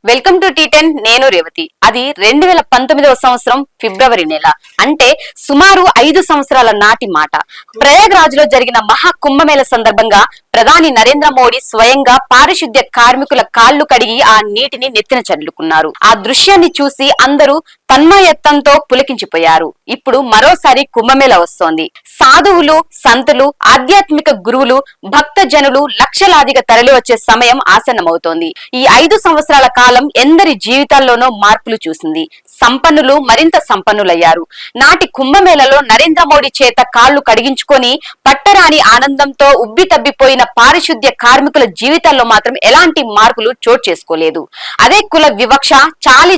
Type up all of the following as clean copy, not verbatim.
Welcome to టీ10. నేను రేవతి. అది 2019వ సంవత్సరం ఫిబ్రవరి నెల, అంటే సుమారు 5 సంవత్సరాల నాటి మాట. ప్రయాగ్రాజ్ లో జరిగిన మహా కుంభమేళ సందర్భంగా ప్రధాని నరేంద్ర మోడీ స్వయంగా పారిశుద్ధ్య కార్మికుల కాళ్లు కడిగి ఆ నీటిని నెత్తిన చల్లుకున్నారు. ఆ దృశ్యాన్ని చూసి అందరూ తన్మయత్వంతో పులకించిపోయారు. ఇప్పుడు మరోసారి కుంభమేళ వస్తోంది. సాధువులు, సంతులు, ఆధ్యాత్మిక గురువులు, భక్త జనులు లక్షలాదిగా తరలి వచ్చే సమయం ఆసన్నమవుతోంది. ఈ 5 సంవత్సరాల కాలం ఎందరి జీవితాల్లోనో మార్పులు చూసింది. సంపన్నులు మరింత సంపన్నులయ్యారు. నాటి కుంభమేళలో నరేంద్ర మోడీ చేత కాళ్లు కడిగించుకొని పట్టరాని ఆనందంతో ఉబ్బి తబ్బిపోయిన పారిశుద్ధ్య కార్మికుల జీవితాల్లో మాత్రం ఎలాంటి మార్పులు చోటు చేసుకోలేదు. అదే కుల వివక్ష,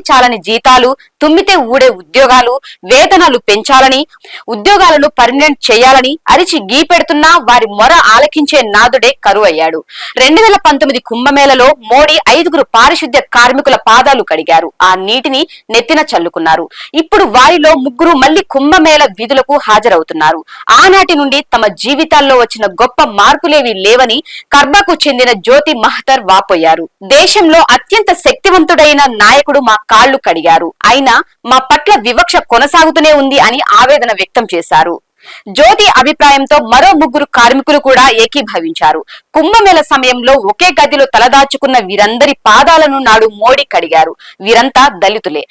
చాలని జీతాలు, తుమ్మితే ఊడే ఉద్యోగాలు, వేతనాలు పెంచాలని, ఉద్యోగాలను పర్మనెంట్ చేయాలని అరిచి గీపెడుతున్నా వారి మొర ఆలకించే నాదుడే కరువయ్యాడు. 2019 కుంభమేళలో మోడీ 5గురు పారిశుద్ధ్య కార్మికుల పాదాలు కడిగారు. ఆ నీటిని నెత్తిన చల్లుకున్నారు. ఇప్పుడు వారిలో 3 మళ్లీ కుంభమేళ విధులకు హాజరవుతున్నారు. ఆనాటి నుండి తమ జీవితాల్లో వచ్చిన గొప్ప మార్పులేవి లేవని కర్బాకు చెందిన జ్యోతి మహతర్ వాపోయారు. దేశంలో అత్యంత శక్తివంతుడైన నాయకుడు మా కాళ్లు కడిగారు, అయినా మా పట్ల వివక్ష కొనసాగుతూనే ఉంది అని ఆవేదన వ్యక్తం చేశారు. జ్యోతి అభిప్రాయంతో మరో 3 కార్మికులు కూడా ఏకీభవించారు. కుంభమేళ సమయంలో ఒకే గదిలో తలదాచుకున్న వీరందరి పాదాలను నాడు మోడీ కడిగారు. వీరంతా దళితులే.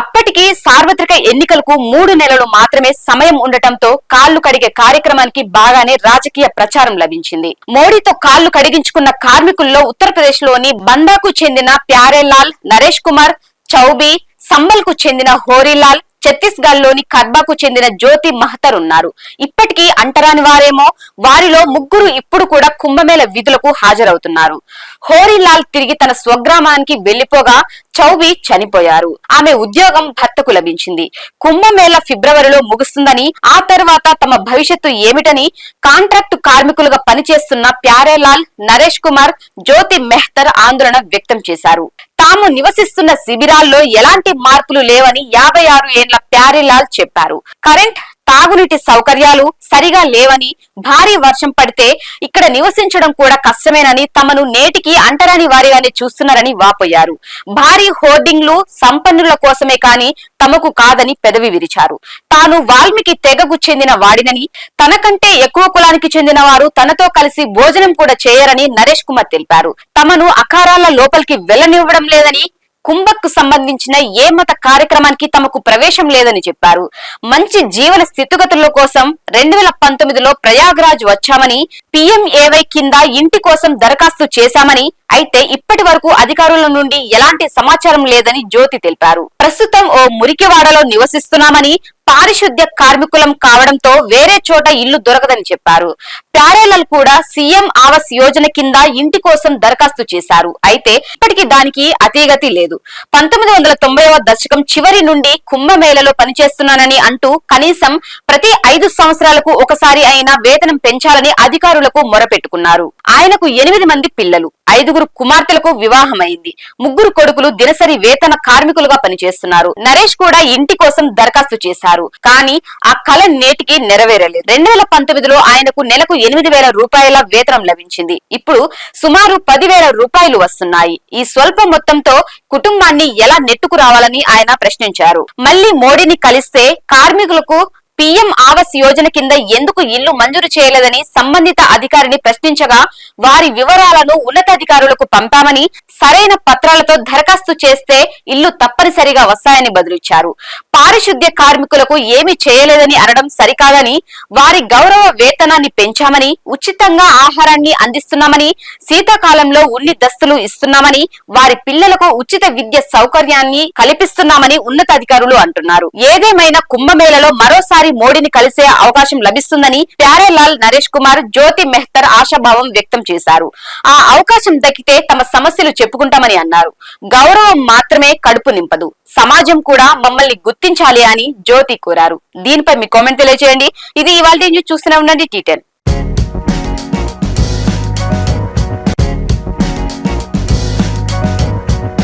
అప్పటికి సార్వత్రిక ఎన్నికలకు 3 నెలలు మాత్రమే సమయం ఉండటంతో కాళ్లు కడిగే కార్యక్రమానికి బాగానే రాజకీయ ప్రచారం లభించింది. మోడీతో కాళ్లు కడిగించుకున్న కార్మికుల్లో ఉత్తరప్రదేశ్ లోని బందాకు చెందిన ప్యారేలాల్, నరేష్ కుమార్ చౌబీ, సంబల్ కు చెందిన హోరీలాల్, ఛత్తీస్గఢ్ లోని కర్బాకు చెందిన జ్యోతి మహతర్ ఉన్నారు. ఇప్పటికీ అంటరాని వారేమో వారిలో 3 ఇప్పుడు కూడా కుంభమేళ విధులకు హాజరవుతున్నారు. హోరీలాల్ తిరిగి తన స్వగ్రామానికి వెళ్లిపోగా చౌబీ చనిపోయారు. ఆమె ఉద్యోగం భర్తకు లభించింది. కుంభమేళ ఫిబ్రవరిలో ముగుస్తుందని, ఆ తర్వాత తమ భవిష్యత్తు ఏమిటని కాంట్రాక్టు కార్మికులుగా పనిచేస్తున్న ప్యారేలాల్, నరేష్ కుమార్, జ్యోతి మెహతర్ ఆందోళన వ్యక్తం చేశారు. తాము నివసిస్తున్న శిబిరాల్లో ఎలాంటి మార్పులు లేవని 56 ఏళ్ల ప్యారేలాల్ చెప్పారు. కరెంట్, తాగునీటి సౌకర్యాలు సరిగా లేవని, భారీ వర్షం పడితే ఇక్కడ నివసించడం కూడా కష్టమేనని, తమను నేటికి అంటరాని వారిగానే చూస్తున్నారని వాపోయారు. భారీ హోర్డింగ్లు సంపన్నుల కోసమే కాని తమకు కాదని పెదవి విరిచారు. తాను వాల్మీకి తెగకు చెందిన వాడినని, తనకంటే ఎక్కువ కులానికి చెందిన వారు తనతో కలిసి భోజనం కూడా చేయరని నరేష్ కుమార్ తెలిపారు. తమను అఖారాల లోపలికి వెళ్లనివ్వడం లేదని, కుంభకు సంబంధించిన ఏ మత కార్యక్రమానికి తమకు ప్రవేశం లేదని చెప్పారు. మంచి జీవన స్థితిగతుల కోసం 2019లో ప్రయాగ్రాజ్ వచ్చామని, PMAY కింద ఇంటి కోసం దరఖాస్తు చేశామని, అయితే ఇప్పటి వరకు అధికారుల నుండి ఎలాంటి సమాచారం లేదని జ్యోతి తెలిపారు. ప్రస్తుతం ఓ మురికివాడలో నివసిస్తున్నామని, పారిశుద్ధ్య కార్మికులం కావడంతో వేరే చోట ఇల్లు దొరకదని చెప్పారు. ప్యారేలాల్ కూడా సీఎం ఆవాస్ యోజన కింద ఇంటి కోసం దరఖాస్తు చేశారు. అయితే ఇప్పటికి దానికి అతీగతి లేదు. 1990వ దశకం చివరి నుండి కుంభమేళలో పనిచేస్తున్నానని అంటూ కనీసం ప్రతి 5 సంవత్సరాలకు ఒకసారి అయినా వేతనం పెంచాలని అధికారులకు మొరపెట్టుకున్నారు. ఆయనకు 8 మంది పిల్లలు, 5గురు కుమార్తెలకు వివాహమైంది. 3 కొడుకులు దినసరి వేతన కార్మికులుగా పనిచేస్తున్నారు. నరేష్ కూడా ఇంటి కోసం దరఖాస్తు చేశారు, కానీ ఆ కల నేటికి నెరవేరలేదు. 2019లో ఆయనకు నెలకు 8,000 రూపాయల వేతనం లభించింది. ఇప్పుడు సుమారు 10,000 రూపాయలు వస్తున్నాయి. ఈ స్వల్ప మొత్తంతో కుటుంబాన్ని ఎలా నెట్టుకు రావాలని ఆయన ప్రశ్నించారు. మళ్లీ మోడీని కలిస్తే కార్మికులకు PM ఆవాస్ యోజన కింద ఎందుకు ఇల్లు మంజూరు చేయలేదని సంబంధిత అధికారిని ప్రశ్నించగా, వారి వివరాలను ఉన్నతాధికారులకు పంపామని, సరైన పత్రాలతో దరఖాస్తు చేస్తే ఇల్లు తప్పనిసరిగా వస్తాయని బదులిచ్చారు. పారిశుద్ధ్య కార్మికులకు ఏమి చేయలేదని అనడం సరికాదని, వారి గౌరవ వేతనాన్ని పెంచామని, ఉచితంగా ఆహారాన్ని అందిస్తున్నామని, శీతాకాలంలో ఉన్ని దస్తులు ఇస్తున్నామని, వారి పిల్లలకు ఉచిత విద్య సౌకర్యాన్ని కల్పిస్తున్నామని ఉన్నతాధికారులు అంటున్నారు. ఏదేమైనా కుంభమేళలో మరోసారి మోడీని కలిసే అవకాశం లభిస్తుందని ప్యారేలాల్, నరేష్ కుమార్, జ్యోతి మెహతర్ ఆశాభావం వ్యక్తం చేశారు. ఆ అవకాశం దక్కితే తమ సమస్యలు చెప్పుకుంటామని అన్నారు. గౌరవం మాత్రమే కడుపు నింపదు, సమాజం కూడా మమ్మల్ని గుర్తించాలి అని జ్యోతి కోరారు. దీనిపై మీ కామెంట్ తెలియజేయండి. ఇది ఇవాళ న్యూస్. చూస్తూనే ఉండండి టీ10.